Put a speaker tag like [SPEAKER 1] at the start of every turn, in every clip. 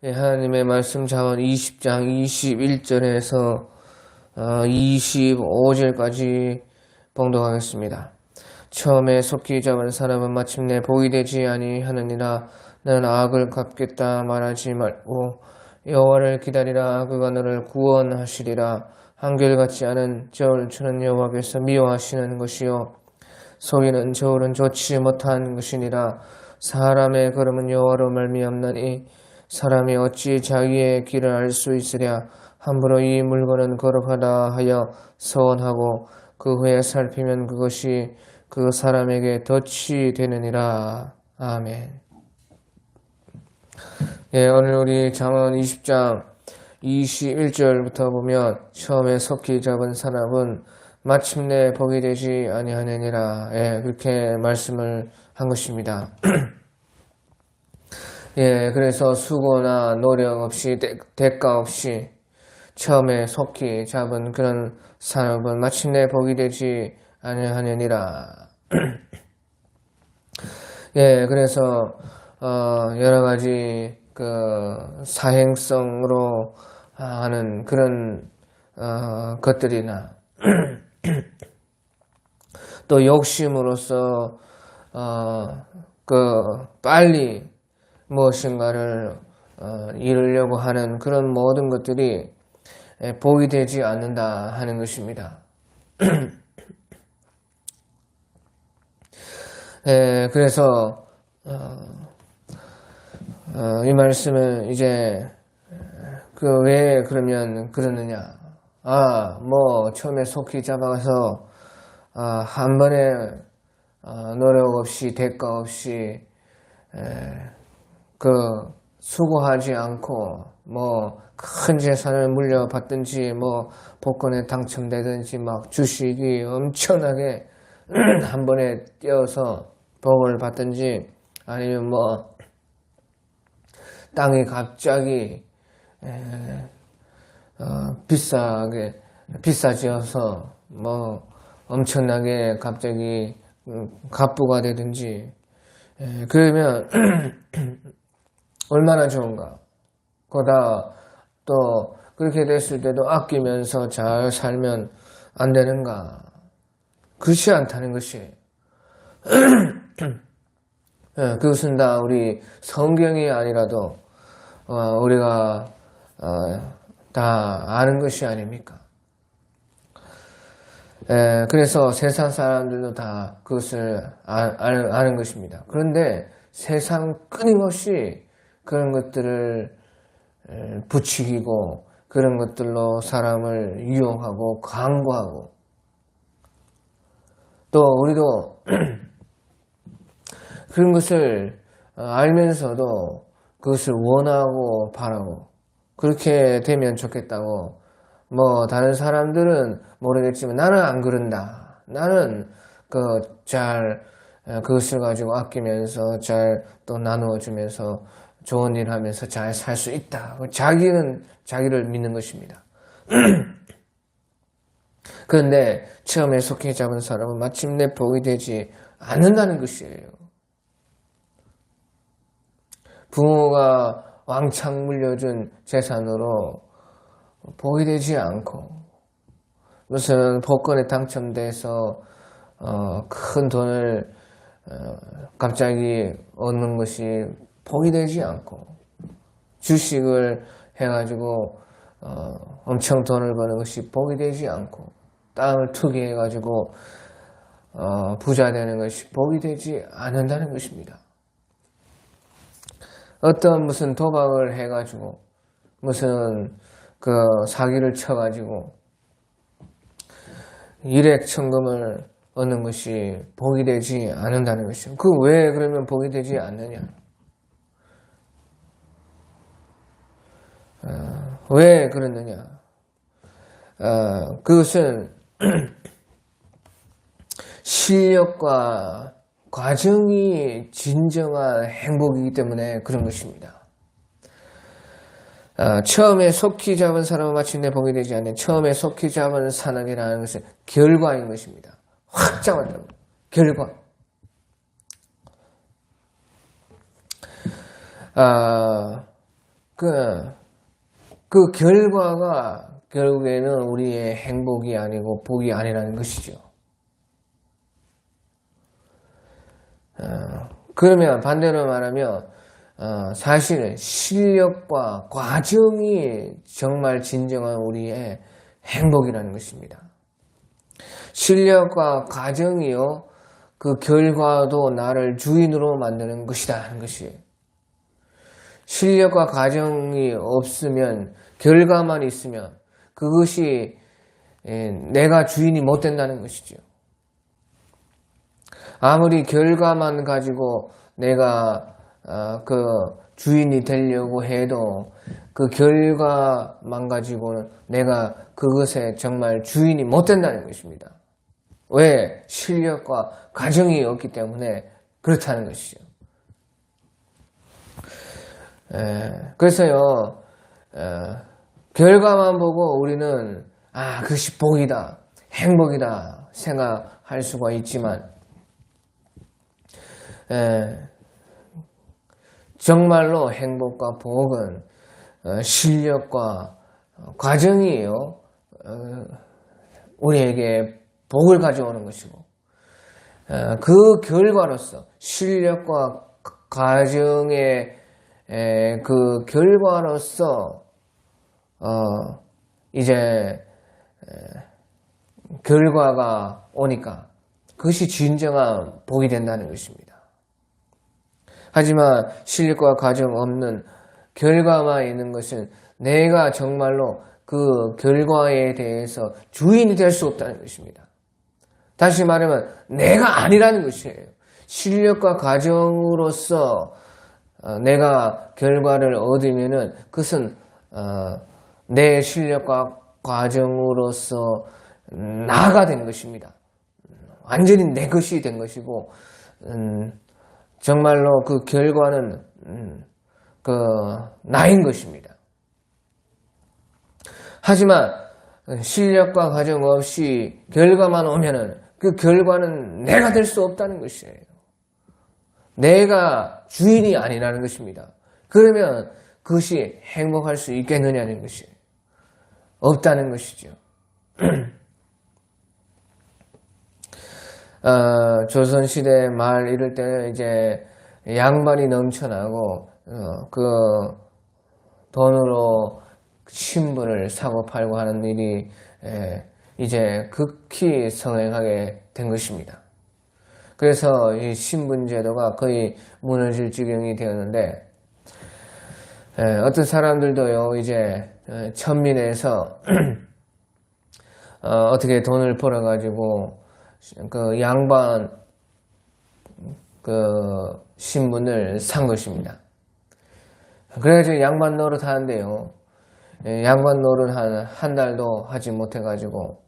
[SPEAKER 1] 하나님의 말씀 잠언 20장 21절에서 25절까지 봉독하겠습니다. 처음에 속히 잡은 사람은 마침내 복이 되지 아니하느니라. 너는 악을 갚겠다 말하지 말고 여호와를 기다리라. 그가 너를 구원하시리라. 한결같지 않은 저울 주는 여호와께서 미워하시는 것이요 속이는 저울은 좋지 못한 것이니라. 사람의 걸음은 여호와로 말미암나니 사람이 어찌 자기의 길을 알 수 있으랴. 함부로 이 물건은 거룩하다 하여 서원하고 그 후에 살피면 그것이 그 사람에게 덫이 되느니라. 아멘. 오늘 우리 잠언 20장 21절부터 보면 처음에 속히 잡은 사람은 마침내 복이 되지 아니하느니라. 그렇게 말씀을 한 것입니다. 그래서 수고나 노력 없이 대가 없이 처음에 속히 잡은 그런 사람은 마침내 복이 되지 아니하느니라. 그래서 여러 가지 그 사행성으로 하는 그런 것들이나 또 욕심으로서 빨리 무엇인가를 이루려고 하는 그런 모든 것들이 복이 되지 않는다 하는 것입니다. 그래서 이 말씀은 이제 왜 그러면 그러느냐? 처음에 속히 잡아서 한 번에 노력 없이 대가 없이 수고하지 않고 큰 재산을 물려받든지 복권에 당첨되든지 주식이 엄청나게 한 번에 뛰어서 복을 받든지 아니면 땅이 갑자기 비싸져서 엄청나게 갑자기 갑부가 되든지 그러면 얼마나 좋은가. 거다 또 그렇게 됐을 때도 아끼면서 잘 살면 안 되는가. 그렇지 않다는 것이 그것은 다 우리 성경이 아니라도 우리가 다 아는 것이 아닙니까? 그래서 세상 사람들도 다 그것을 아는 것입니다. 그런데 세상 끊임없이 그런 것들을 부추기고 그런 것들로 사람을 유혹하고 광고하고 또 우리도 그런 것을 알면서도 그것을 원하고 바라고 그렇게 되면 좋겠다고 다른 사람들은 모르겠지만 나는 안 그런다. 나는 그것을 가지고 아끼면서 잘 또 나누어주면서 좋은 일 하면서 잘 살 수 있다. 자기는 자기를 믿는 것입니다. 그런데 처음에 속히 잡은 사람은 마침내 복이 되지 않는다는 것이에요. 부모가 왕창 물려준 재산으로 복이 되지 않고 무슨 복권에 당첨돼서 큰 돈을 갑자기 얻는 것이 복이 되지 않고 주식을 해가지고 엄청 돈을 버는 것이 복이 되지 않고 땅을 투기해가지고 부자 되는 것이 복이 되지 않는다는 것입니다. 어떤 무슨 도박을 해가지고 무슨 사기를 쳐가지고 일액천금을 얻는 것이 복이 되지 않는다는 것이죠. 왜 그러면 복이 되지 않느냐? 왜 그러느냐? 그것은 실력과 과정이 진정한 행복이기 때문에 그런 것입니다. 처음에 속히 잡은 사람은 마침내 복이 되지 않는 처음에 속히 잡은 사람이라는 것은 결과인 것입니다. 확 잡았다고. 결과. 그 결과가 결국에는 우리의 행복이 아니고 복이 아니라는 것이죠. 그러면 반대로 말하면 사실은 실력과 과정이 정말 진정한 우리의 행복이라는 것입니다. 실력과 과정이요, 그 결과도 나를 주인으로 만드는 것이다 하는 것이에요. 실력과 과정이 없으면, 결과만 있으면 그것이 내가 주인이 못 된다는 것이죠. 아무리 결과만 가지고 내가 그 주인이 되려고 해도 그 결과만 가지고는 내가 그것에 정말 주인이 못 된다는 것입니다. 왜? 실력과 과정이 없기 때문에 그렇다는 것이죠. 그래서요, 결과만 보고 우리는 그것이 복이다, 행복이다 생각할 수가 있지만 정말로 행복과 복은 실력과 과정이에요. 우리에게 복을 가져오는 것이고, 그 결과로서 실력과 과정의 그 결과로서 이제 결과가 오니까 그것이 진정한 복이 된다는 것입니다. 하지만 실력과 과정 없는 결과만 있는 것은 내가 정말로 그 결과에 대해서 주인이 될 수 없다는 것입니다. 다시 말하면 내가 아니라는 것이에요. 실력과 과정으로서 내가 결과를 얻으면은 그것은 내 실력과 과정으로서 나가 된 것입니다. 완전히 내 것이 된 것이고, 정말로 그 결과는 나인 것입니다. 하지만 실력과 과정 없이 결과만 오면은 그 결과는 내가 될 수 없다는 것이에요. 내가 주인이 아니라는 것입니다. 그러면 그것이 행복할 수 있겠느냐는 것이 없다는 것이죠. 조선시대 말 이럴 때는 이제 양반이 넘쳐나고 그 돈으로 신분을 사고 팔고 하는 일이 이제 극히 성행하게 된 것입니다. 그래서 이 신분제도가 거의 무너질 지경이 되었는데, 어떤 사람들도요, 이제 천민에서 어떻게 돈을 벌어가지고 그 양반 그 신분을 산 것입니다. 그래가지고 양반 노릇 하는데요, 양반 노릇 한 달도 하지 못해가지고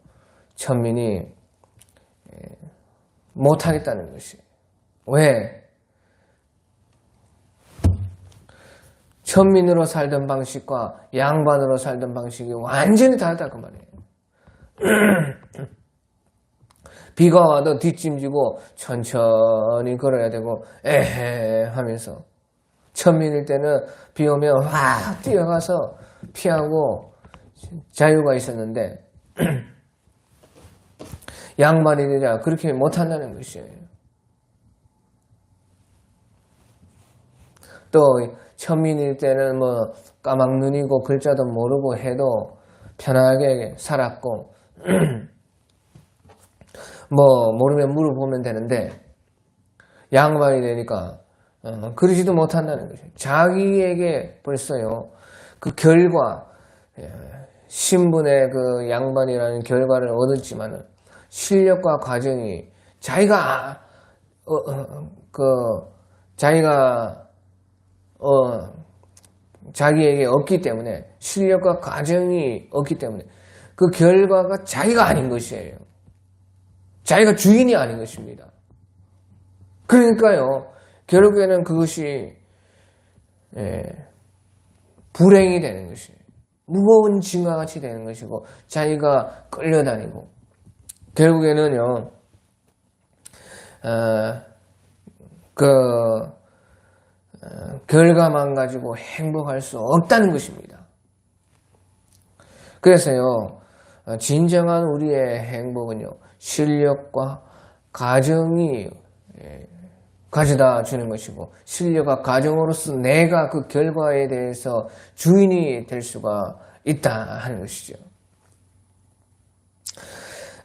[SPEAKER 1] 천민이 못하겠다는 것이. 왜? 천민으로 살던 방식과 양반으로 살던 방식이 완전히 다르다 그 말이에요. 비가 와도 뒷짐지고 천천히 걸어야 되고 에헤 하면서, 천민일 때는 비 오면 확 뛰어가서 피하고 자유가 있었는데 양반이 되자 그렇게 못한다는 것이에요. 또 천민일 때는 뭐 까막눈이고 글자도 모르고 해도 편하게 살았고 뭐 모르면 물어보면 되는데, 양반이 되니까 그러지도 못한다는 것이에요. 자기에게 벌써요 그 결과, 신분의 그 양반이라는 결과를 얻었지만은 실력과 과정이 자기가 자기에게 없기 때문에, 실력과 과정이 없기 때문에 그 결과가 자기가 아닌 것이에요. 자기가 주인이 아닌 것입니다. 그러니까요, 결국에는 그것이 불행이 되는 것이에요. 무거운 짐과 같이 되는 것이고, 자기가 끌려다니고, 결국에는요, 결과만 가지고 행복할 수 없다는 것입니다. 그래서요, 진정한 우리의 행복은요, 실력과 가정이 가져다 주는 것이고, 실력과 가정으로서 내가 그 결과에 대해서 주인이 될 수가 있다 하는 것이죠.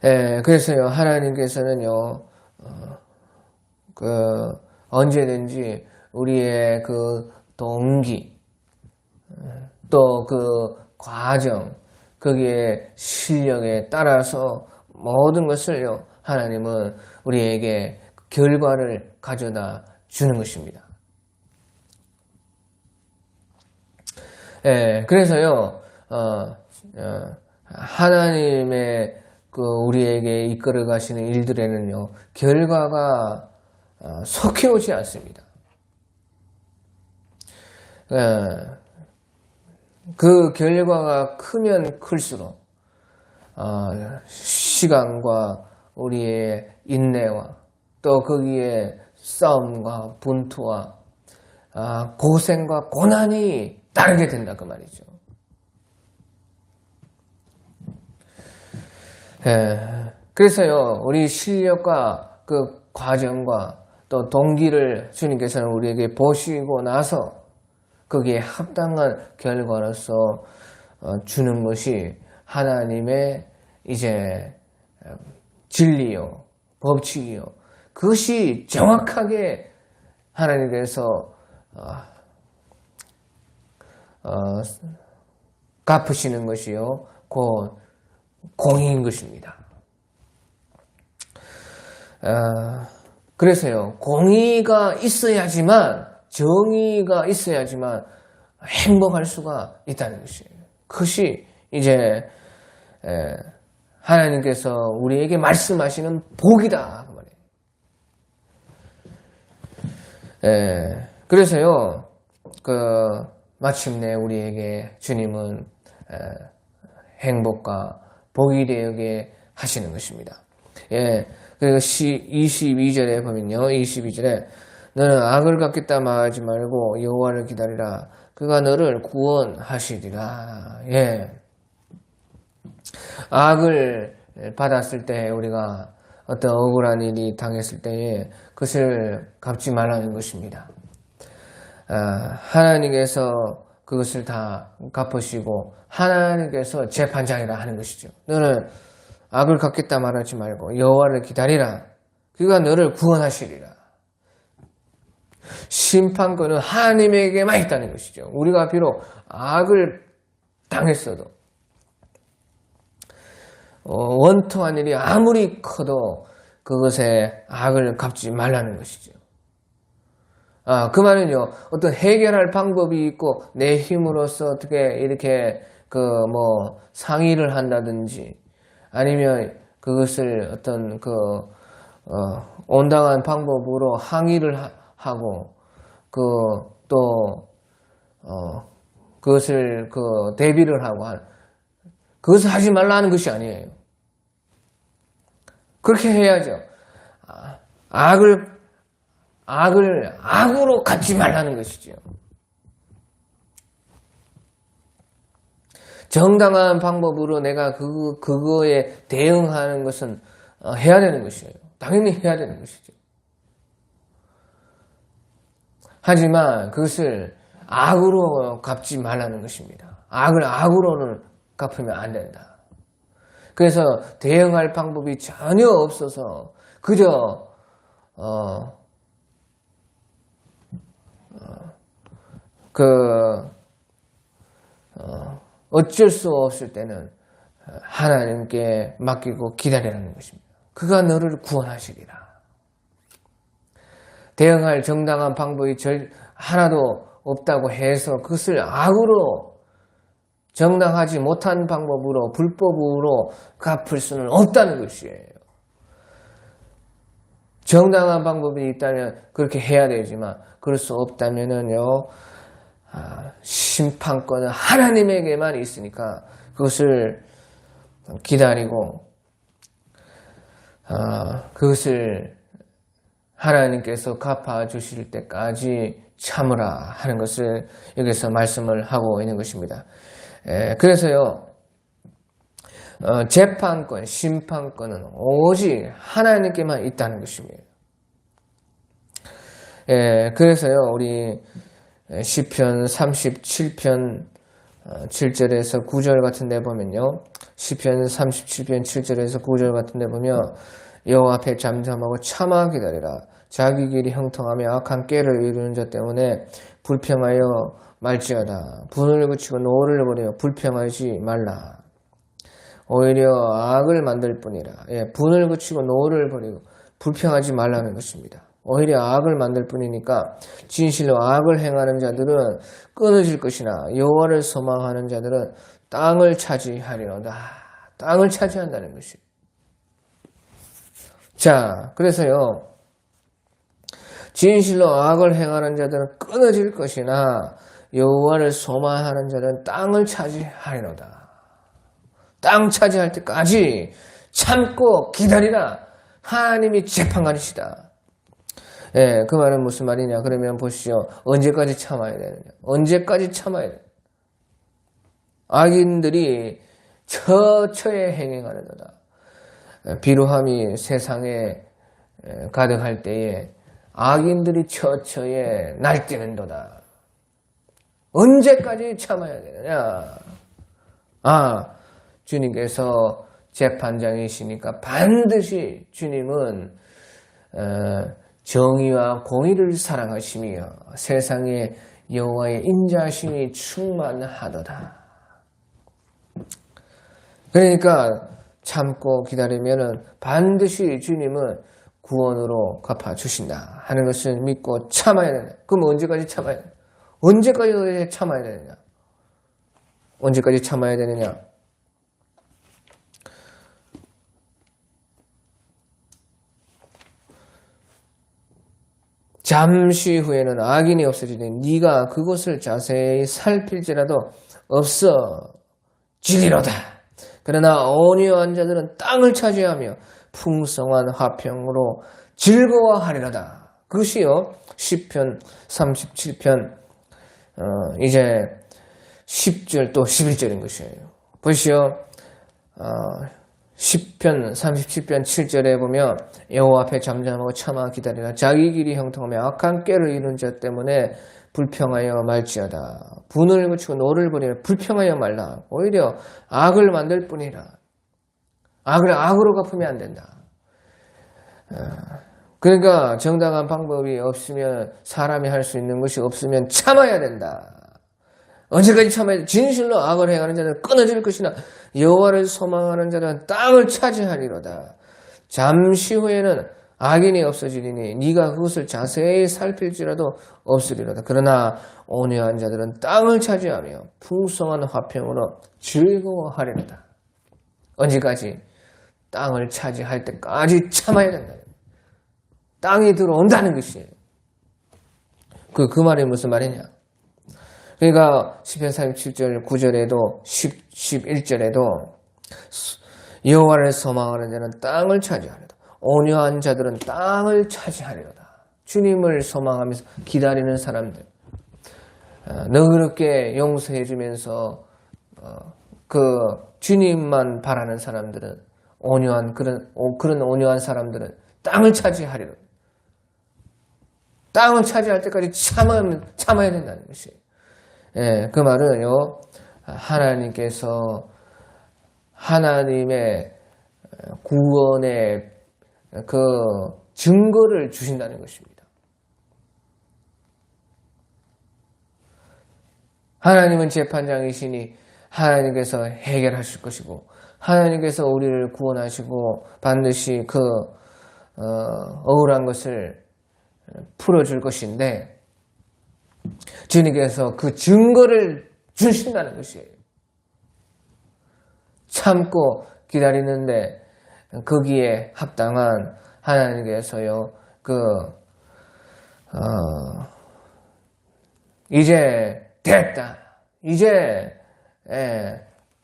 [SPEAKER 1] 그래서요, 하나님께서는요, 언제든지 우리의 그 동기, 또 그 과정, 거기에 실력에 따라서 모든 것을요, 하나님은 우리에게 결과를 가져다 주는 것입니다. 그래서요, 하나님의 그 우리에게 이끌어 가시는 일들에는요, 결과가 속해 오지 않습니다. 그 결과가 크면 클수록 시간과 우리의 인내와 또 거기에 싸움과 분투와 고생과 고난이 따르게 된다 그 말이죠. 그래서요, 우리 실력과 그 과정과 또 동기를 주님께서는 우리에게 보시고 나서 거기에 합당한 결과로서 주는 것이 하나님의 이제 진리요, 법칙이요. 그것이 정확하게 하나님께서 갚으시는 것이요, 곧 공의인 것입니다. 그래서요, 공의가 있어야지만, 정의가 있어야지만 행복할 수가 있다는 것이에요. 그것이 이제 하나님께서 우리에게 말씀하시는 복이다 그 말이에요. 그래서요, 마침내 우리에게 주님은 행복과 복이 되게 하시는 것입니다. 그리고 22절에 보면요, 22절에 너는 악을 갚겠다 말하지 말고 여호와를 기다리라. 그가 너를 구원하시리라. 악을 받았을 때 우리가 어떤 억울한 일이 당했을 때에 그것을 갚지 말라는 것입니다. 하나님께서 그것을 다 갚으시고 하나님께서 재판장이라 하는 것이죠. 너는 악을 갚겠다 말하지 말고 여호와를 기다리라. 그가 너를 구원하시리라. 심판권은 하나님에게만 있다는 것이죠. 우리가 비록 악을 당했어도 원통한 일이 아무리 커도 그것에 악을 갚지 말라는 것이죠. 그 말은요, 어떤 해결할 방법이 있고 내 힘으로써 어떻게 이렇게 상의를 한다든지 아니면 그것을 어떤 온당한 방법으로 항의를 하고 그것을 대비를 하고 그것을 하지 말라는 것이 아니에요. 그렇게 해야죠. 악으로 갚지 말라는 것이죠. 정당한 방법으로 내가 그거에 대응하는 것은 해야 되는 것이에요. 당연히 해야 되는 것이죠. 하지만 그것을 악으로 갚지 말라는 것입니다. 악을 악으로는 갚으면 안 된다. 그래서 대응할 방법이 전혀 없어서 그저 어쩔 수 없을 때는 하나님께 맡기고 기다리라는 것입니다. 그가 너를 구원하시리라. 대응할 정당한 방법이 하나도 없다고 해서 그것을 악으로 정당하지 못한 방법으로 불법으로 갚을 수는 없다는 것이에요. 정당한 방법이 있다면 그렇게 해야 되지만 그럴 수 없다면은요, 심판권은 하나님에게만 있으니까 그것을 기다리고 그것을 하나님께서 갚아주실 때까지 참으라 하는 것을 여기서 말씀을 하고 있는 것입니다. 그래서요, 재판권, 심판권은 오직 하나님께만 있다는 것입니다. 그래서요, 우리 시편 37편 7절에서 9절 같은 데 보면요, 시편 37편 7절에서 9절 같은 데 보면 여호와 앞에 잠잠하고 참아 기다리라. 자기 길이 형통하며 악한 꾀를 이루는 자 때문에 불평하여 말지어다. 분을 그치고 노를 버려 불평하지 말라. 오히려 악을 만들 뿐이라. 분을 그치고 노를 버리고 불평하지 말라는 것입니다. 오히려 악을 만들 뿐이니까 진실로 악을 행하는 자들은 끊어질 것이나 여호와를 소망하는 자들은 땅을 차지하리로다. 땅을 차지한다는 것입니다. 자, 그래서요, 진실로 악을 행하는 자들은 끊어질 것이나 여호와를 소망하는 자들은 땅을 차지하리로다. 땅 차지할 때까지 참고 기다리라. 하나님이 재판관이시다. 그 말은 무슨 말이냐? 그러면 보시죠. 언제까지 참아야 되느냐? 언제까지 참아야 되느냐? 악인들이 처처에 행행하려도다. 비루함이 세상에 가득할 때에 악인들이 처처에 날뛰는도다. 언제까지 참아야 되느냐? 주님께서 재판장이시니까 반드시 주님은 정의와 공의를 사랑하시며 세상에 여호와의 인자심이 충만하도다. 그러니까 참고 기다리면은 반드시 주님은 구원으로 갚아주신다 하는 것을 믿고 참아야 된다. 그럼 언제까지 참아야 되냐? 언제까지 참아야 되느냐? 언제까지 참아야 되느냐? 잠시 후에는 악인이 없어지니 네가 그것을 자세히 살필지라도 없어지리로다. 그러나 온유한 자들은 땅을 차지하며 풍성한 화평으로 즐거워하리로다. 그것이요, 시편 37편 이제 10절 또 11절인 것이에요. 보시오, 시편 37편 7절에 보면 여호와 앞에 잠잠하고 참아 기다리라. 자기 길이 형통하며 악한 꾀를 이룬 자 때문에 불평하여 말지어다. 분을 그치고 노를 버리라. 불평하여 말라. 오히려 악을 만들 뿐이라. 악을 악으로 갚으면 안 된다. 그러니까 정당한 방법이 없으면, 사람이 할 수 있는 것이 없으면 참아야 된다. 언제까지 참아야 돼? 진실로 악을 행하는 자는 끊어질 것이나 여호와를 소망하는 자는 땅을 차지하리로다. 잠시 후에는 악인이 없어지리니 네가 그것을 자세히 살필지라도 없으리로다. 그러나 온유한 자들은 땅을 차지하며 풍성한 화평으로 즐거워하리로다. 언제까지? 땅을 차지할 때까지 참아야 된다. 땅이 들어온다는 것이에요. 그 말이 무슨 말이냐? 그러니까 시편 37절 9절에도 11절에도 여호와를 소망하는 자는 땅을 차지하리로다. 온유한 자들은 땅을 차지하리로다. 주님을 소망하면서 기다리는 사람들, 너그럽게 용서해 주면서 그 주님만 바라는 사람들은, 그런 온유한 사람들은 땅을 차지하리로다. 땅을 차지할 때까지 참아야 된다는 것이에요. 그 말은요, 하나님께서 하나님의 구원의 그 증거를 주신다는 것입니다. 하나님은 재판장이시니 하나님께서 해결하실 것이고, 하나님께서 우리를 구원하시고 반드시 그 억울한 것을 풀어줄 것인데, 주님께서 그 증거를 주신다는 것이에요. 참고 기다리는데 거기에 합당한 하나님께서요, 이제 됐다, 이제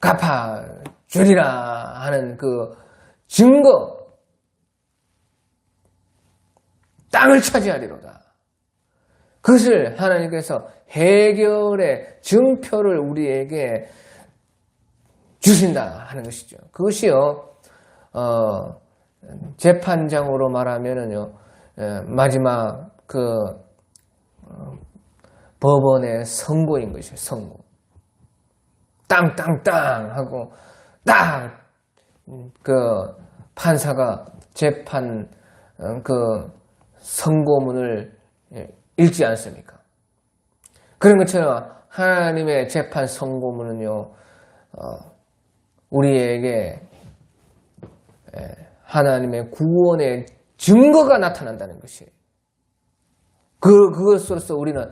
[SPEAKER 1] 갚아주리라 하는 그 증거, 땅을 차지하리로다. 그것을 하나님께서 해결의 증표를 우리에게 주신다 하는 것이죠. 그것이요, 재판장으로 말하면은요, 마지막 법원의 선고인 것이에요. 선고. 땅땅땅 하고 딱 판사가 재판 선고문을 읽지 않습니까? 그런 것처럼 하나님의 재판 선고문은요, 우리에게 하나님의 구원의 증거가 나타난다는 것이에요. 그것으로서 우리는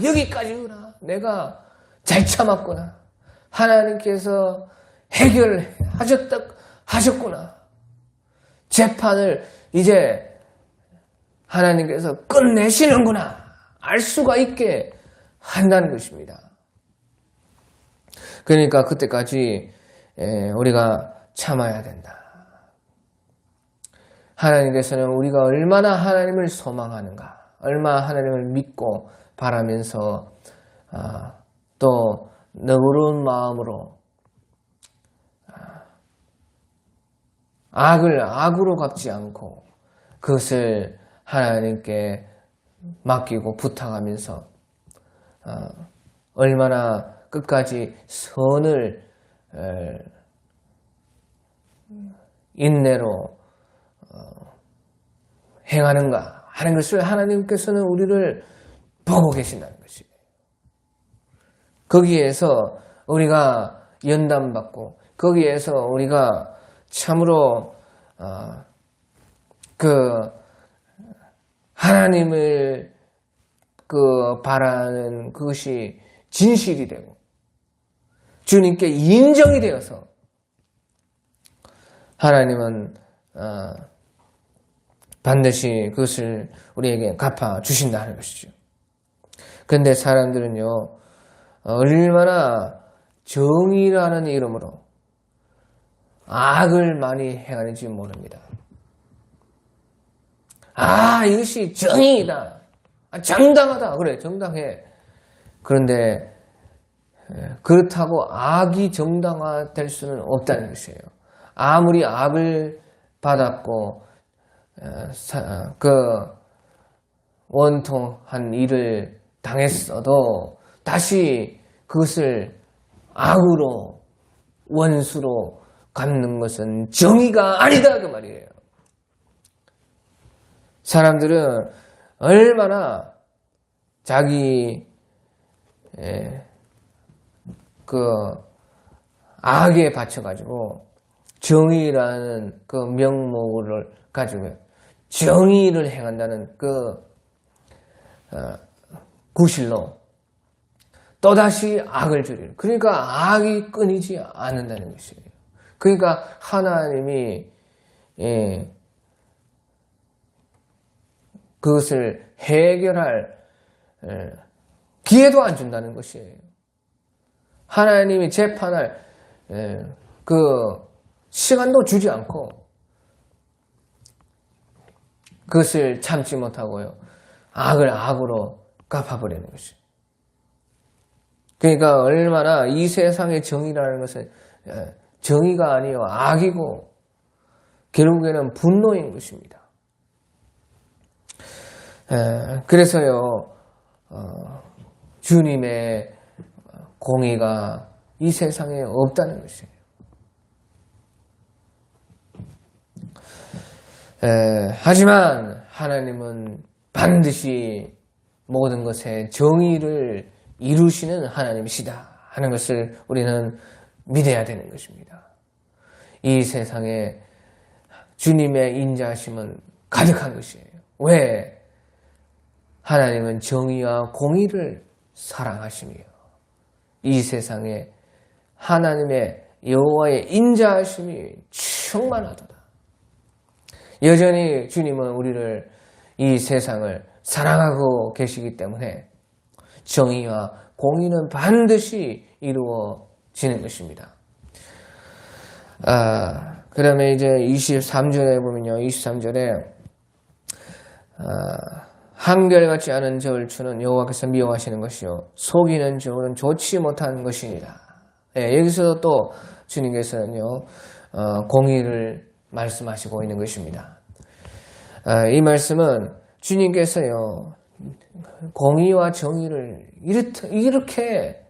[SPEAKER 1] 여기까지구나. 내가 잘 참았구나. 하나님께서 해결하셨구나. 재판을 이제 하나님께서 끝내시는구나. 알 수가 있게 한다는 것입니다. 그러니까 그때까지 우리가 참아야 된다. 하나님께서는 우리가 얼마나 하나님을 소망하는가, 얼마나 하나님을 믿고 바라면서 또 너그러운 마음으로 악을 악으로 갚지 않고 그것을 하나님께 맡기고 부탁하면서 얼마나 끝까지 선을 인내로 행하는가 하는 것을 하나님께서는 우리를 보고 계신다는 것이에요. 거기에서 우리가 연단받고 거기에서 우리가 참으로 하나님을 바라는 그것이 진실이 되고 주님께 인정이 되어서 하나님은 반드시 그것을 우리에게 갚아주신다는 것이죠. 그런데 사람들은요, 얼마나 정의라는 이름으로 악을 많이 행하는지 모릅니다. 이것이 정의이다. 정당하다. 그래, 정당해. 그런데 그렇다고 악이 정당화될 수는 없다는 것이에요. 아무리 악을 받았고 원통한 일을 당했어도 다시 그것을 악으로 원수로 갚는 것은 정의가 아니다 그 말이에요. 사람들은 얼마나 자기 악에 바쳐가지고 정의라는 명목을 가지고 정의를 행한다는 구실로 또다시 악을 저리는, 그러니까 악이 끊이지 않는다는 것이에요. 그러니까 하나님이 그것을 해결할 기회도 안 준다는 것이에요. 하나님이 재판할 시간도 주지 않고 그것을 참지 못하고요, 악을 악으로 갚아버리는 것이에요. 그러니까 얼마나 이 세상의 정의라는 것은 정의가 아니요 악이고 결국에는 분노인 것입니다. 그래서요, 주님의 공의가 이 세상에 없다는 것이에요. 하지만 하나님은 반드시 모든 것에 정의를 이루시는 하나님이시다 하는 것을 우리는 믿어야 되는 것입니다. 이 세상에 주님의 인자하심은 가득한 것이에요. 왜? 하나님은 정의와 공의를 사랑하시며 이 세상에 하나님의 여호와의 인자하심이 충만하도다. 여전히 주님은 우리를, 이 세상을 사랑하고 계시기 때문에 정의와 공의는 반드시 이루어지는 것입니다. 그러면 이제 23절에 보면요, 23절에 한결같지 않은 저울추는 여호와께서 미워하시는 것이요 속이는 저울은 좋지 못한 것이니라. 여기서 또 주님께서는요 공의를 말씀하시고 있는 것입니다. 이 말씀은 주님께서요 공의와 정의를 이렇게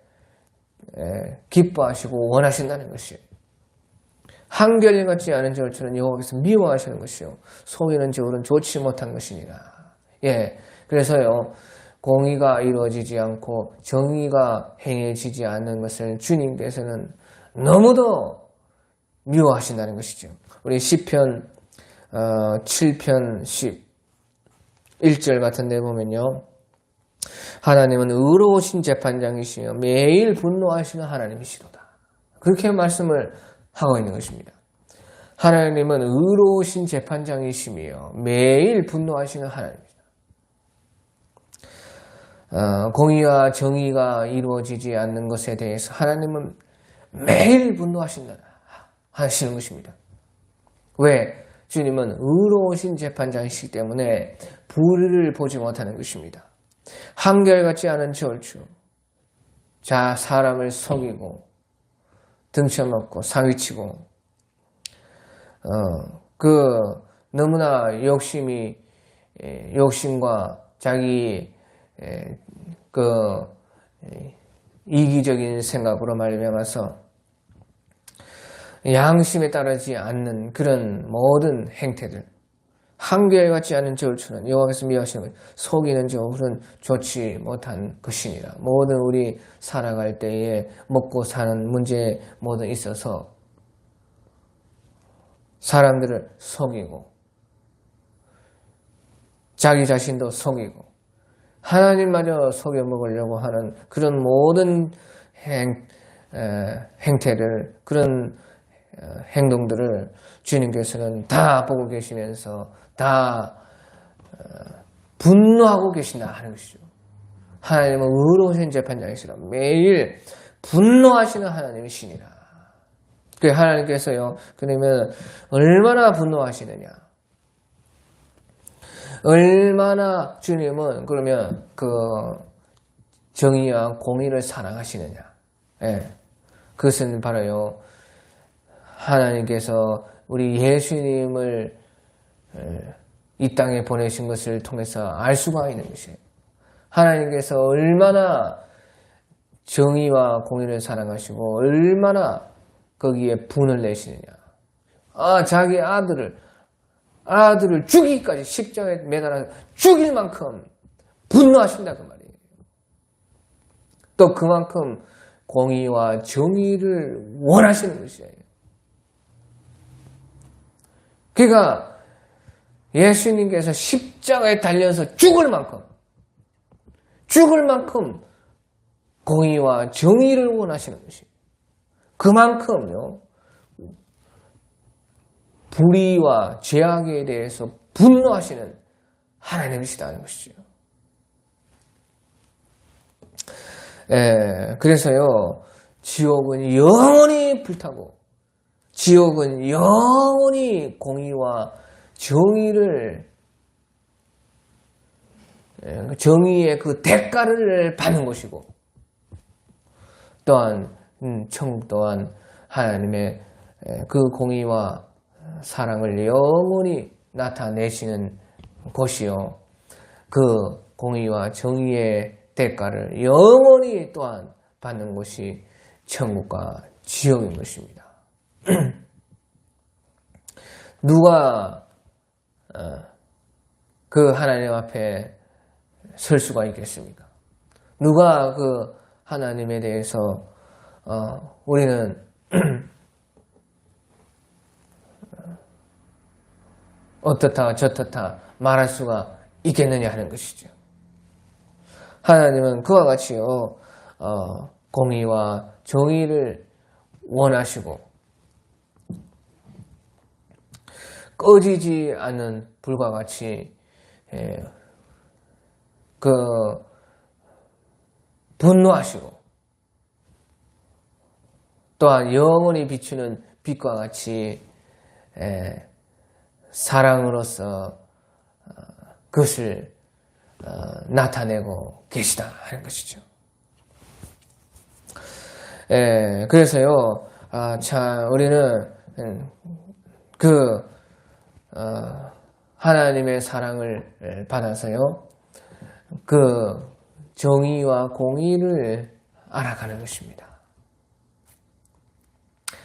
[SPEAKER 1] 기뻐하시고 원하신다는 것이에요. 한결같지 않은 저울추는 여호와께서 미워하시는 것이요 속이는 저울은 좋지 못한 것이니라. 그래서요 공의가 이루어지지 않고 정의가 행해지지 않는 것을 주님께서는 너무도 미워하신다는 것이죠. 우리 시편 7편 11절 같은 데 보면요 하나님은 의로우신 재판장이시며 매일 분노하시는 하나님이시로다. 그렇게 말씀을 하고 있는 것입니다. 하나님은 의로우신 재판장이시며 매일 분노하시는 하나님입니다. 공의와 정의가 이루어지지 않는 것에 대해서 하나님은 매일 분노하신다 하시는 것입니다. 왜? 주님은 의로우신 재판장이시기 때문에 불의를 보지 못하는 것입니다. 한결같지 않은 저울추, 사람을 속이고 등쳐먹고 사기치고 너무나 욕심과 자기 이기적인 생각으로 말미암아서 양심에 따르지 않는 그런 모든 행태들, 한결같지 않은 저울추는 여호와께서 미워하시는 것, 속이는 저울은 좋지 못한 것이니라. 모든 우리 살아갈 때에 먹고 사는 문제에 모두 있어서 사람들을 속이고 자기 자신도 속이고 하나님마저 속여 먹으려고 하는 그런 모든 행태들, 그런 행동들을 주님께서는 다 보고 계시면서 다 분노하고 계신다 하는 것이죠. 하나님은 의로우신 재판장이시라. 매일 분노하시는 하나님이시니라. 그 하나님께서요, 그러면 얼마나 분노하시느냐. 얼마나 주님은 그러면 정의와 공의를 사랑하시느냐. 그것은 바로요, 하나님께서 우리 예수님을 이 땅에 보내신 것을 통해서 알 수가 있는 것이에요. 하나님께서 얼마나 정의와 공의를 사랑하시고 얼마나 거기에 분을 내시느냐. 자기 아들을 죽이기까지 십자가에 매달아 죽일 만큼 분노하신다 그 말이에요. 또 그만큼 공의와 정의를 원하시는 것이에요. 그러니까 예수님께서 십자가에 달려서 죽을 만큼 공의와 정의를 원하시는 것이에요. 그만큼요 불의와 죄악에 대해서 분노하시는 하나님이시다는 것이죠. 그래서요 지옥은 영원히 불타고 지옥은 영원히 공의와 정의의 그 대가를 받는 것이고 또한 천국 또한 하나님의 그 공의와 사랑을 영원히 나타내시는 곳이요. 그 공의와 정의의 대가를 영원히 또한 받는 것이 천국과 지옥인 것입니다. 누가 그 하나님 앞에 설 수가 있겠습니까? 누가 그 하나님에 대해서 우리는 어떻다 저떻다 말할 수가 있겠느냐 하는 것이죠. 하나님은 그와 같이요 공의와 정의를 원하시고 꺼지지 않는 불과 같이 분노하시고 또한 영원히 비추는 빛과 같이 사랑으로서 그것을 나타내고 계시다 하는 것이죠. 그래서요, 참 우리는 하나님의 사랑을 받아서요, 정의와 공의를 알아가는 것입니다.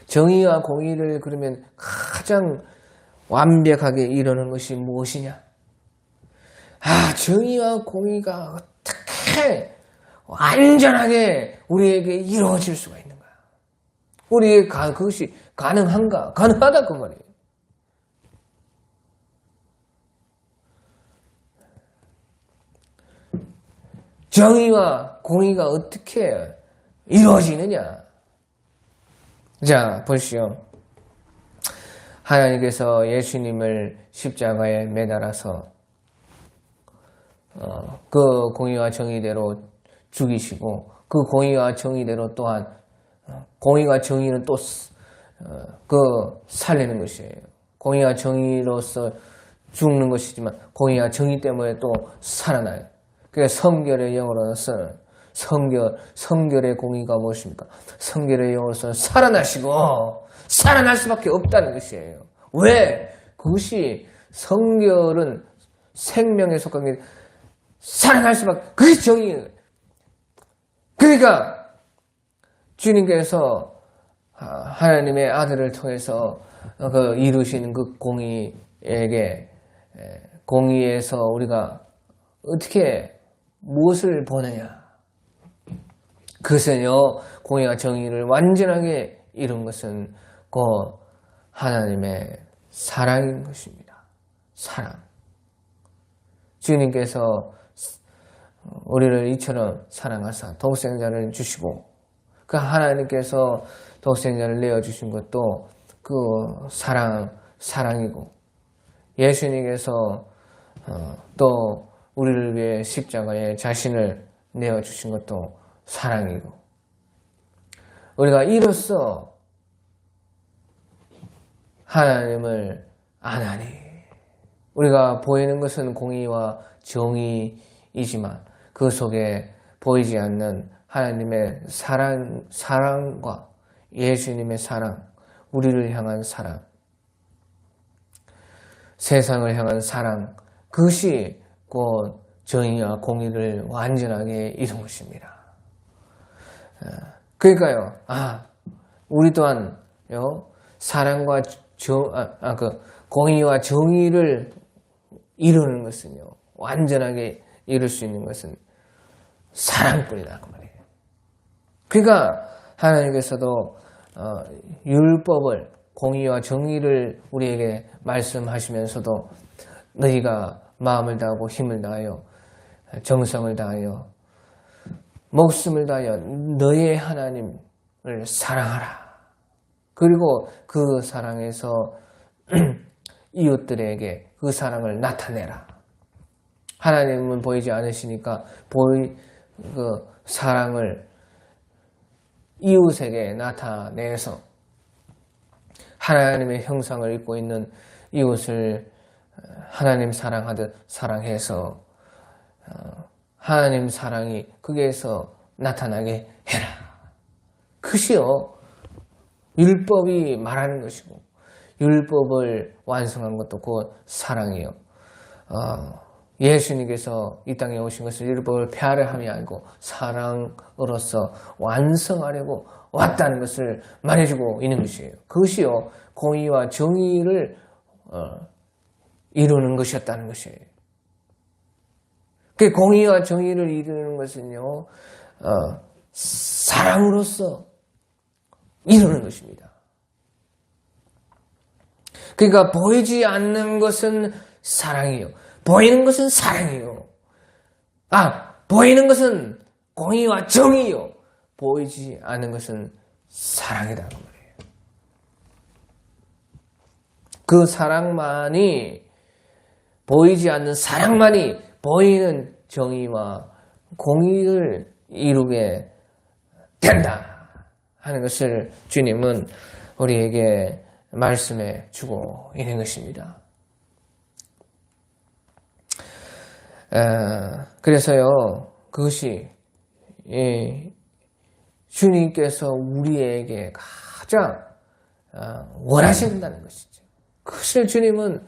[SPEAKER 1] 정의와 공의를 그러면 가장 완벽하게 이루는 것이 무엇이냐? 정의와 공의가 어떻게 완전하게 우리에게 이루어질 수가 있는가? 우리에게 그것이 가능한가? 가능하다 그 말이에요. 정의와 공의가 어떻게 이루어지느냐? 자, 보시오. 하나님께서 예수님을 십자가에 매달아서 그 공의와 정의대로 죽이시고, 그 공의와 정의대로 또한 공의와 정의는 또 살리는 것이에요. 공의와 정의로서 죽는 것이지만 공의와 정의 때문에 또 살아나요. 그래서 성결의 영으로서는 성결의 공의가 무엇입니까? 성결의 영으로서는 살아날 수밖에 없다는 것이에요. 왜? 그것이 성결은 생명에 속한 게 살아날 수밖에, 그게 정의예요. 그러니까 주님께서 하나님의 아들을 통해서 이루시는 그 공의에서 우리가 어떻게 무엇을 보느냐? 그것은요, 공의와 정의를 완전하게 이룬 것은 곧 하나님의 사랑인 것입니다. 사랑. 주님께서 우리를 이처럼 사랑하사 독생자를 주시고, 그 하나님께서 독생자를 내어주신 것도 그 사랑이고, 예수님께서 또 우리를 위해 십자가에 자신을 내어주신 것도 사랑이고, 우리가 이로써 하나님을 아나니, 우리가 보이는 것은 공의와 정의이지만 그 속에 보이지 않는 하나님의 사랑과 예수님의 사랑, 우리를 향한 사랑, 세상을 향한 사랑, 그것이 곧 정의와 공의를 완전하게 이룬 것입니다. 그러니까요, 우리 또한 사랑과 공의와 정의를 이루는 것은요, 완전하게 이룰 수 있는 것은 사랑뿐이다 그 말이에요. 그러니까 하나님께서도 율법을, 공의와 정의를 우리에게 말씀하시면서도 너희가 마음을 다하고 힘을 다하여 정성을 다하여 목숨을 다하여 너의 하나님을 사랑하라. 그리고 그 사랑에서 이웃들에게 그 사랑을 나타내라. 하나님은 보이지 않으시니까 그 사랑을 이웃에게 나타내서 하나님의 형상을 입고 있는 이웃을 하나님 사랑하듯 사랑해서 하나님 사랑이 거기에서 나타나게 해라. 그것이요, 율법이 말하는 것이고, 율법을 완성한 것도 곧 사랑이요. 예수님께서 이 땅에 오신 것은 율법을 폐하려 함이 아니고 사랑으로서 완성하려고 왔다는 것을 말해주고 있는 것이에요. 그것이요, 공의와 정의를 이루는 것이었다는 것이에요. 그 공의와 정의를 이루는 것은요, 사랑으로서 이루는 것입니다. 그러니까 보이지 않는 것은 사랑이요, 보이는 것은 사랑이요. 보이는 것은 공의와 정의요, 보이지 않는 것은 사랑이다 그 말이에요. 그 사랑만이, 보이지 않는 사랑만이 보이는 정의와 공의를 이루게 된다 하는 것을 주님은 우리에게 말씀해 주고 있는 것입니다. 그래서요, 그것이 주님께서 우리에게 가장 원하신다는 것이죠. 그것을 주님은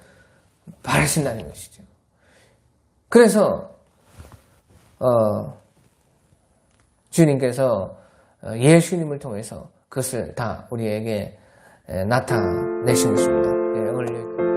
[SPEAKER 1] 바라신다는 것이죠. 그래서 주님께서 예수님을 통해서 그것을 다 우리에게 나타내신 것입니다. 오늘